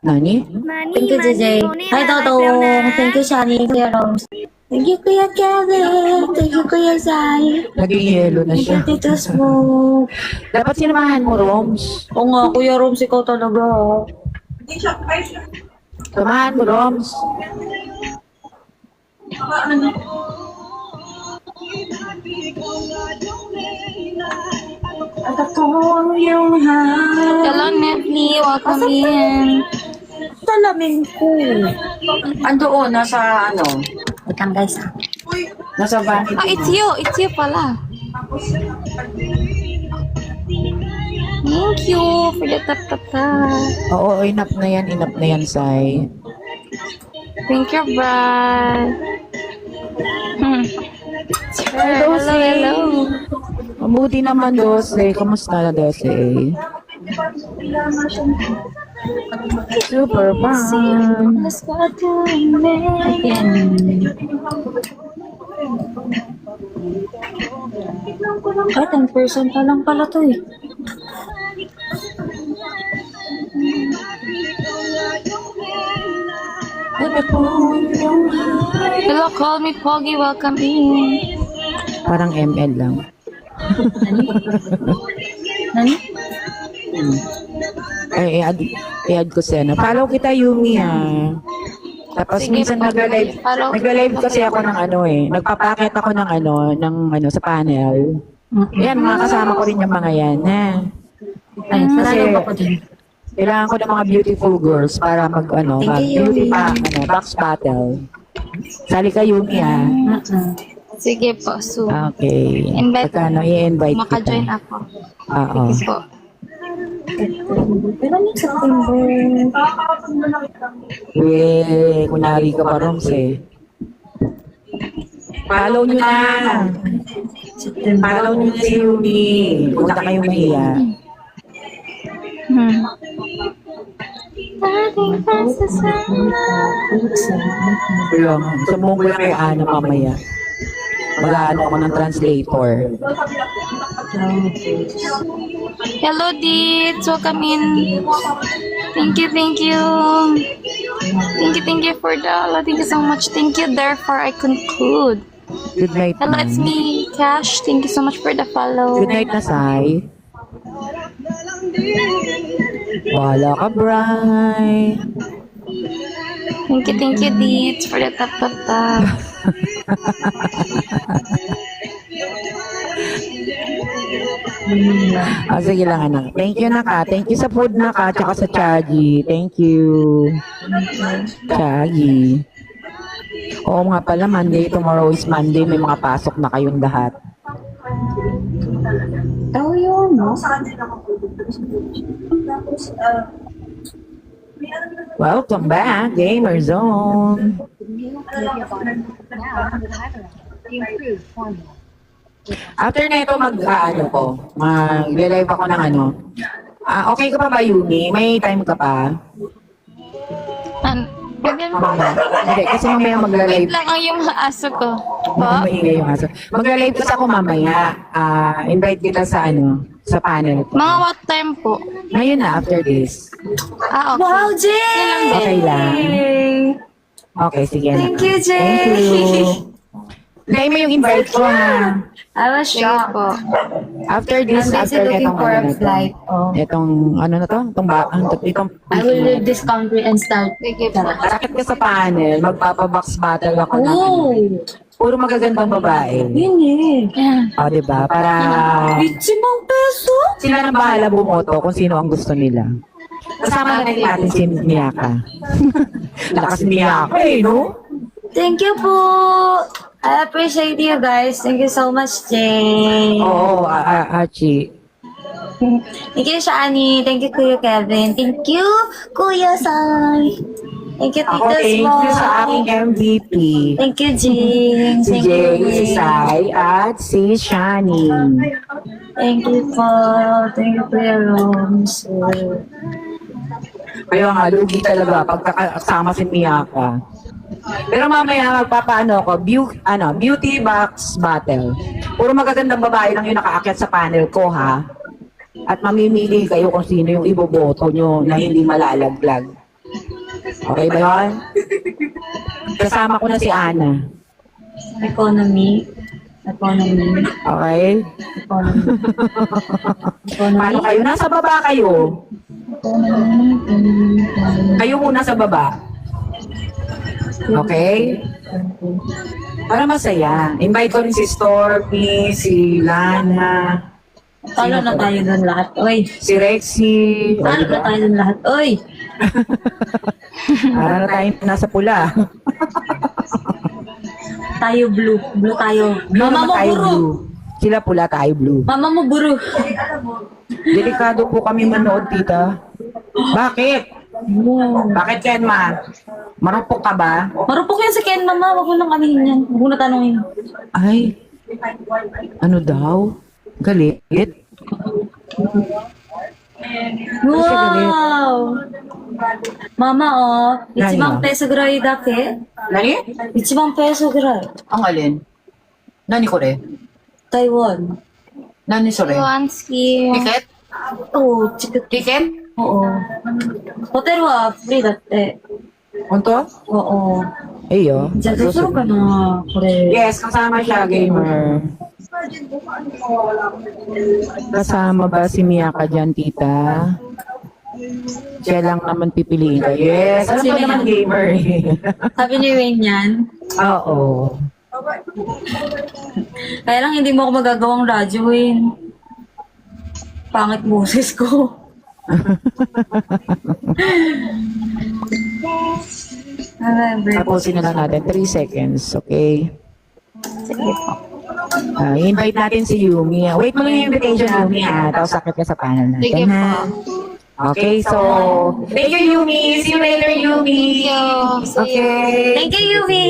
Nani? Thank you, JJ. Hi, Totong. Thank you, Shani. Kuya Rose. Thank you, Kuya Kevin. Thank you, Kuya Zai. Naging yelo na Thank you, siya. Tito Smoke. Dapat sinamahan mo, Roms. Oo nga, Kuya Rose, ikaw talaga. Samahan mo, Roms. At ako ang iyong hal. Hello Netly, welcome in. Salamin ko. Andoon, nasa ano? Wait lang, guys. Nasa vanity. Ah, it's you pala. Thank you for the tap. Oo, enough na yan, Sai. Thank you, Brad. Hello. Mabuti naman, Dose. Kamusta na, Dose? Super fun. Let's go to me. Ay, 10% pa lang pala to eh. Hello, call me Poggy, welcome in. Parang ML lang. Nani? Ay, i-add ko siya. Follow kita, Yumi, Tapos Sige, minsan follow. nagla-live kasi ako ng ano nagpapakit ako ng sa panel. Yan, mga kasama ko rin yung mga yan, Ay, Kasi- nanalo pa ko din. Kailangan ko ng mga beautiful girls para mag Thank you, beauty Yumi. box battle. Sali ka, Yumi, Sige po, so Okay. Invite- Pagkano, i-invite maka-join kita. ako. Oo. Sige po. Pero may September. Kunwari ka pa, Roms, Follow nyo na. Follow nyo na si Yumi. Huwag na kayong mahiya. Yung, sumbong ko lang kay Ana mamaya. Mag-ano ako ng translator. Hello, Deeds. Welcome in. Thank you. Thank you for the Allah. Thank you so much. Thank you. Therefore, I conclude. Good night. Hello, na. it's me, Cash. Thank you so much for the follow. Good night na, Sai. Wala ka, Bri. Thank you, Deeds, for the tap. Sige lang, anak. Thank you, Naka. Thank you sa food, Naka. Tsaka sa Chagi. Thank you. Chagi. Oo nga pala, Monday. Tomorrow is Monday. May mga pasok na kayong lahat. Oh, yun, no? Welcome back, Gamer Zone. After na ito, mag-live ako ng okay ka pa ba, Yumi? May time ka pa? Hindi, kasi mamaya Wait magla-live. lang ang yung aso ko. Mukhang Po? maingay yung aso. Magla-live kasi ako mamaya. Invite kita sa panel ko. Mga what time po? Ngayon na, after this. Ah, okay. Wow, Jay! Okay lang. Okay, sige na. Thank you, Jay! Thank you. Hintayin mo yung invite ko, ha? I was Sige shocked. po. After this, I'm busy after looking itong for ano a na to. flight. Oh. Itong, ano na to? Itong I will leave this country and start. Sige po. Sakit ka sa panel, magpapabox battle ako ng Oh! puro magagandang babae. Yun eh. O, diba? Para 5 peso? sila nang bahala bumoto kung sino ang gusto nila. Kasama na rin natin si Miyaka. Lakas ni Miyaka eh, no? Thank you po. I appreciate you guys. Thank you so much, Jay. Oo, Archie. Thank you, Shani. Thank you, Kuya Kevin. Thank you, Kuya Sai. Thank you, Ako, Tita thank you sa aking MVP. Thank you, Jing. Si Thank you, Jay, si Jing. Sai, at si Shani. Thank you po. Thank you, Kuya Roms. Kaya nga, lugi talaga pagkakasama si Miyaka. Pero mamaya magpapaano ako, beauty box battle. Puro magagandang babae lang yung nakaakyat sa panel ko, ha? At mamimili kayo kung sino yung iboboto nyo na hindi malalaglag. Okay ba yun? Kasama ko na si Ana. Economy. Okay? Economy. Paano kayo? Nasa baba kayo. Kayo muna sa baba. Okay? Para masaya. Invite ko rin si Stormy, si Lana, Talo na tayo dun lahat. Oy. si Rexy. O, Talo na diba? tayo dun lahat. Oy. Para na tayo nasa pula. Tayo blue. Blue tayo. Blue Mama naman mo tayo buro. blue. Sila pula, tayo blue. Mama mo buro. Delikado po kami manood, tita. Bakit? Bakit, Kenma? Marupok ka ba? Marupok yan si Ken, mama. Huwag mo nang kanihin yan. Huwag mo na tanongin. Ay, ano daw? Galit? Wow! Mama, oh. Nani, 1万ペースぐらいだけ Nani? 1万ペースぐらい。 Ang alin? Nani ko rin? Taiwan. Nani so rin? Iwanski. Ticket? おう、チクッ Ticket? おう。ホテルはフリーだって。 Unto? おう。 Ayo. じゃあどうするかなこれ。 Yes, kasama siya, gamer. Kasama ba si Miyaka dyan, tita? Siya lang naman pipiliin ka. Yes, alam ko naman gamer. Sabi ni Wayne yan. Oo. Kaya lang hindi mo ako magagawang radyo, Wayne. Pangit boses ko. Tapusin na lang natin. 3 seconds, okay? Sige po. I-invite natin si Yumi. Wait mo lang yung invitation, Yumi, ha? Tapos sakit ka sa panel natin, Sige ha? po. Okay, so, thank you, Yumi. See you later, Yumi. Okay. Thank you, Yuvi!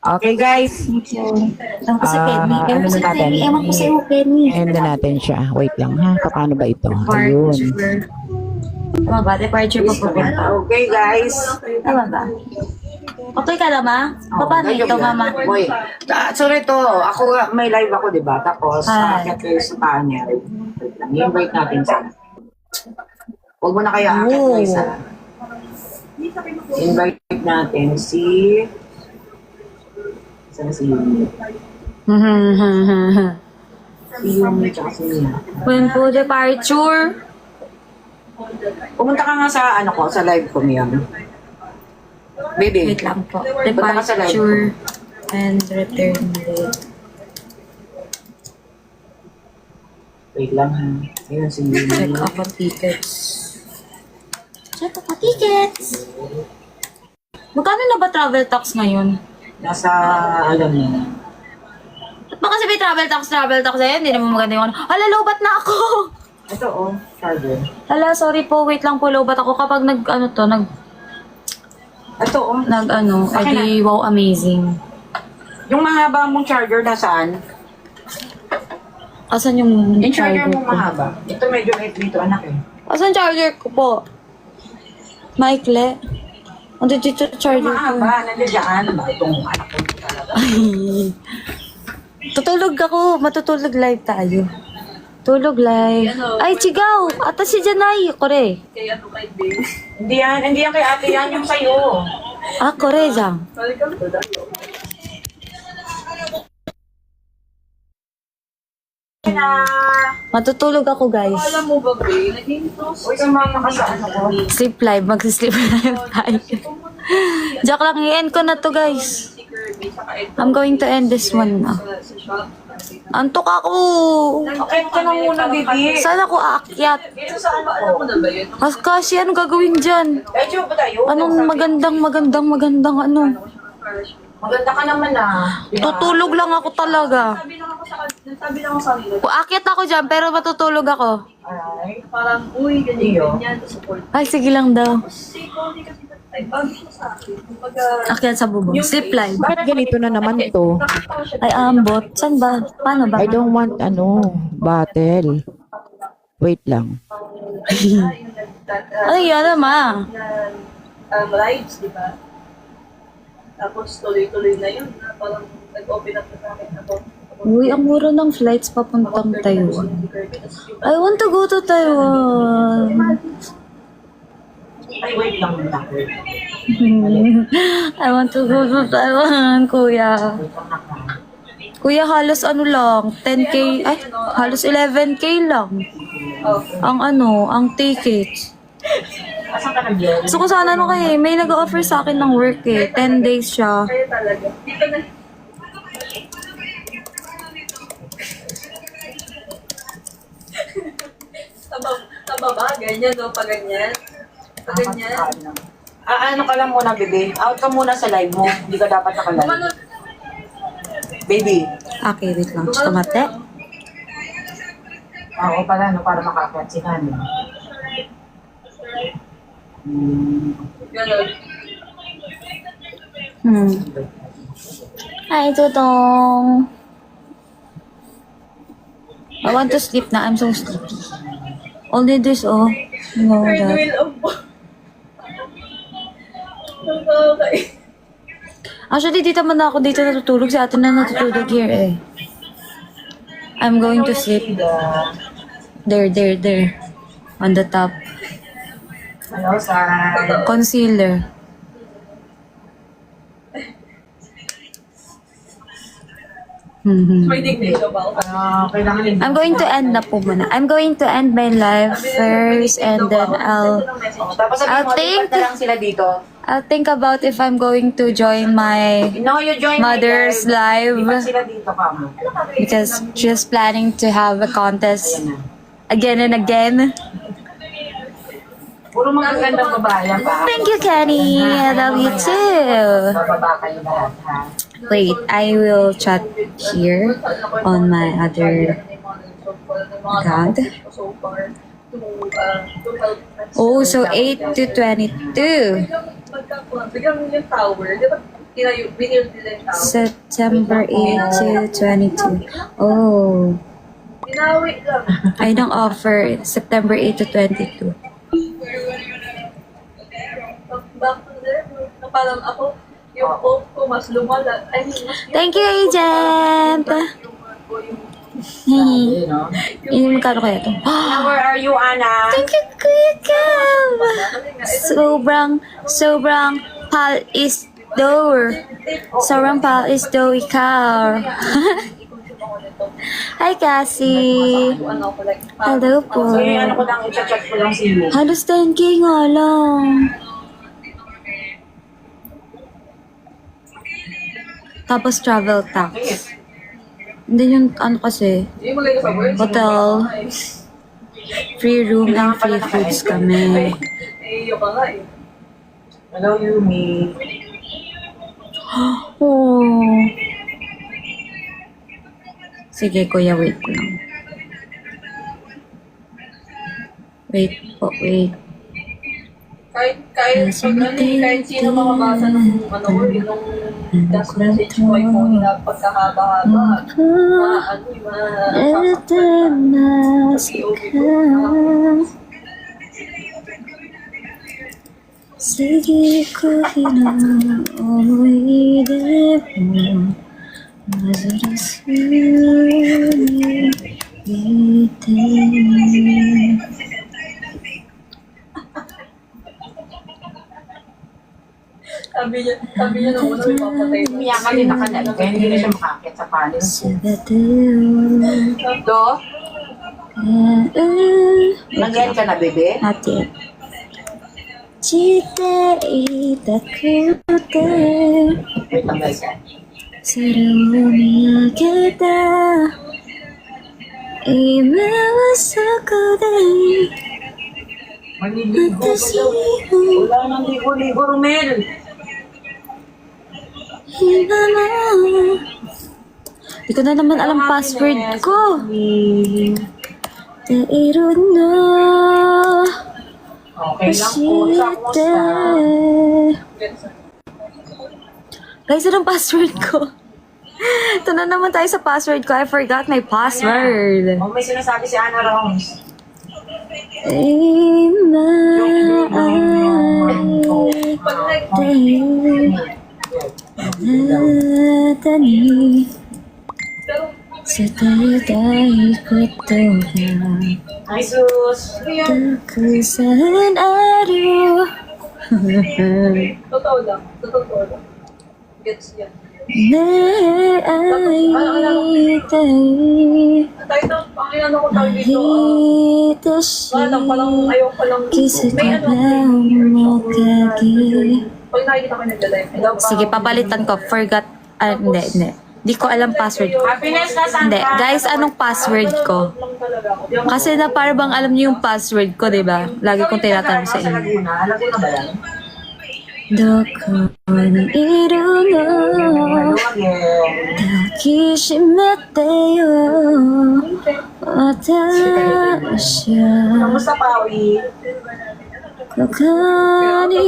Okay, guys. Thank you. Ewan ko sa Kenny. Ewan ano ko sa natin? Kenny. Ewan ko sa iyo, Kenny. End na natin siya. Wait lang, ha? Paano ba ito? Ayun. Tama ba? Departure pa po. Okay, guys. Tama ba? Okay ka naman? Paano ito, mama? Wait. Sorry to. Ako, may live ako, di ba? Tapos, Hi. akit kayo sa panel. I-invite natin siya. Huwag mo na kayo akit, guys, ha? Invite natin si... Saan si Yumi? Si Yumi tsaka si Mia. When po departure? Pumunta ka nga sa, ano ko, sa live ko, Mia. Baby. Wait lang po. Punta ka sa live Departure and return date. Wait lang, ha? Ayun si Yumi. Check ako tickets. Check ako tickets! Magkano na ba travel tax ngayon? Nasa, alam niya. Ba't ba kasi may travel tax eh? Hindi naman maganda yung ano. Hala, lowbat na ako! Ito, oh, charger. Hala, sorry po. Wait lang po, lowbat ako. Kapag Ito, oh. Akin edi wow, amazing. Yung mahaba mong charger nasaan? Asan yung Yung charger ko? mong mahaba. Ito medyo light dito, anak eh. Asan charger ko po? Maikle? Ano dito charger ko? Mahaba, nandiyan. Itong anak ko talaga. Ay. Tutulog ako. Matutulog live tayo. Tulog live. Ay, chigaw! Ata si Janay. Kore. Hindi yan kay ate yan, yung sa'yo. Ah, kore jang. Matutulog ako, guys. Uy, sumama ka sa ano ko. Sleep live. Mag-sleep live tayo. Joke lang, i-end ko na to, guys. I'm going to end this one na. Antok ako. Okay ka na muna, baby. Saan ako aakyat? Dito sa ano ko. Kasi ano gagawin dyan? Medyo ba tayo? Anong magandang ano? Maganda ka naman ah. Tutulog lang ako talaga. Aakyat ako dyan, pero matutulog ako. Alright. Parang, uy, ganyan, ganyan, support. Ay, sige lang daw. Si Cody kasi ay bago siya sa akin. Kumbaga, Akyat sa bubong. Sleep live. Bakit ganito na naman to? nakatawa siya. Ay, ambot. Saan ba? Paano ba? I don't want, battle. Wait lang. Ay, yan naman. Rides, di ba? Tapos tuloy-tuloy na yun. Na parang nag-open up na sa akin ako. Uy, ang mura ng flights papuntang Taiwan. I want to go to Taiwan. Ay, wait lang muna. I want to go to Taiwan, kuya. Kuya, halos ano lang, 10K, ay, halos 11K lang. Ang tickets. Asan ka nag-yell? So kung sana may nag-offer sa akin ng work 10 days siya. Kaya talaga. Dito na. Taba ba? Ganyan, no? Pag ganyan. Pag ganyan. Ano ka lang muna, baby. Out ka muna sa live mo. Hindi ka dapat nakalive. Baby. Okay, wait lang. Gusto mate? Oo pala, no, para makaakyat si Nani. Ganon. Hi, Tutong. I want to sleep na. I'm so sleepy. Only this, oh. No, Third that. wheel of okay. Actually, dito man ako dito natutulog. Sa atin na natutulog here, eh. I'm going to sleep. There. On the top. Ano, sa... Concealer. May dignation ba ako? Kailangan hindi. I'm going to end na po muna. I'm going to end my life first and then Tapos sabihin mo, think- lipat na lang sila dito. I'll think about if I'm going to join my No, you join my mother's live. live Lipat sila dito ka mo. because she's planning to have a contest again and again. Puro magagandang babae yan pa. Thank you, Kenny. I love you too. Bababa kayo lahat, ha? Wait, I will chat here on my other account. Oh, so 8 to 22. Biglang yung tower, di ba? Binil nila yung tower. September 8 to 22. Oh, Tinawi lang. ay nang offer September 8 to 22. Back to there, parang ako, yung hope ko mas lumala. I mean, mas Thank you, agent. Hehe. Yung magkano kaya to? Where are you, Ana? Thank you, Kuya Cam. Sobrang pal is door. Sobrang pal is do ikaw. Hi, Cassie. ano ko like, Hello po. So, yung ano ko lang, i-chat ko lang si Lu. Halos 10K nga lang. Tapos travel tax. Hindi yung ano kasi, yung maganda sa words. hotel, free room and free foods kami. Eh, yung ka nga eh. Hello, Yumi. Oh. Sige, kuya, wait lang. Wait. Kahit sino makabasa ng ano ko, yung last message ko ay kung na pagkakaba-haba. Sige ko hinauwi mo Mazarasuni Sabi niya nung una, may papatay. Umiyak ka din nakalayo. Kaya hindi na siya makakit sa panel. Do? Nag-end ka na, bebe? Not yet. していたくて Wait lang guys. それを見上げた今はそこで Maliligo ka daw. Wala nang ligo-ligo, Romel.今も Di ko na naman alam password ko. Dahil na Okay lang po. Kamusta? Guys, anong password ko? Ito na naman tayo sa password ko. I forgot my password. Oh, may sinasabi si Ana Rounds. Sa tatay ko to Ay, sus. Takusan araw Totoo lang. Totoo lang. Gets yan. na ay tayo Tayo daw, pangilan ako tayo dito. Hita siya Palang ayaw palang. Kisa May ano. mo kagi Pag nakikita ko nagda-live. Sige, papalitan ko. Forgot. Hindi. Hindi ko alam password ko. Happiness na saan Hindi. ka? Guys, anong password ko? Lang talaga ako. Kasi na para bang alam niyo yung password ko, di ba? Lagi kong tinatanong sa Sa inyo. Laguna. Laguna ba yan? Doko ni irungo Hello again. Kishimete yo Watashi Kamusta, Pawi? Koko ni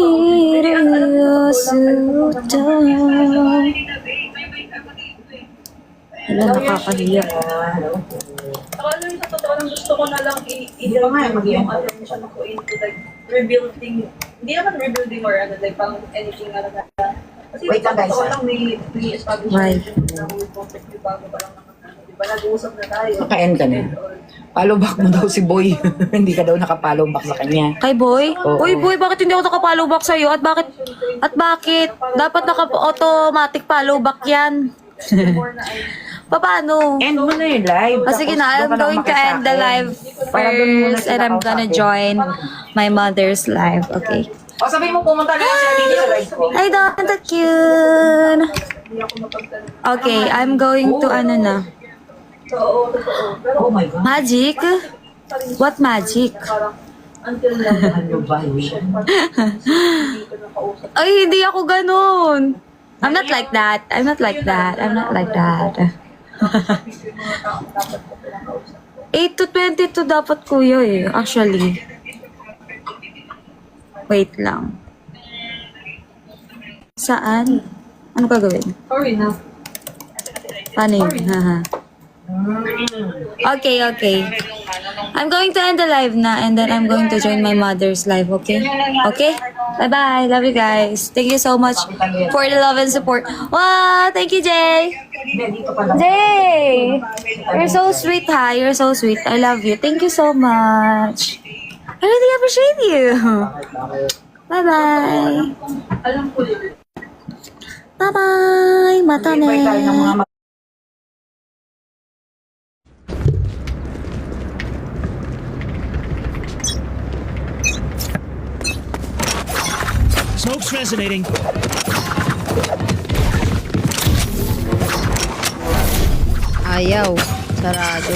iru suto Alam, nakakahiya. Akala yung sa totoo lang gusto ko na lang Hindi pa nga, mag-i-end yung attention ko into like rebuilding. Hindi naman rebuilding or ano, like pang anything na lang. Kasi Wait lang, guys, totoo ah. lang may establish Why? na we contact you bago pa lang naman. Diba nag-uusap na tayo. Naka-end ka na. Follow back mo daw si Boy. Hindi ka daw nakapollow back sa kanya. Kay Boy? Oo. Uy, Boy, bakit hindi ako nakapollow back sa'yo? At bakit? Dapat naka-automatic follow back yan. Paano? End mo na yung live. Sige na, I'm Tapos doon ka going to umakyat sa end the akin. live Para doon muna first sila and I'm gonna kausapin. join my mother's live. Okay. O sabihin mo, pumunta na lang siya dito sa live ko. Hi, Don Kyun! Okay, I'm going to ano na. Oo, totoo. Pero Oh my God. Magic? What magic? parang until now, Ano ba yun? hindi ko nakausap. Ay, hindi ako ganun. I'm not like that. I'm not like that. I'm not like that. Yung mga taong dapat ko pinakausap. 8 to 22 dapat kuya eh, actually. Wait lang. Saan? Ano gagawin? Sorry na. Paano yun? Haha. Okay. I'm going to end the live na and then I'm going to join my mother's live, okay? Okay? Bye-bye. Love you guys. Thank you so much for the love and support. Wow! Thank you, Jay! Hindi, dito pa lang. Jay! You're so sweet, ha? You're so sweet. I love you. Thank you so much. I really appreciate you. Bye-bye. Alam ko yun. Bye-bye. Mata Invite tayo ng mga Smoke's resonating. Ayaw. Sarado.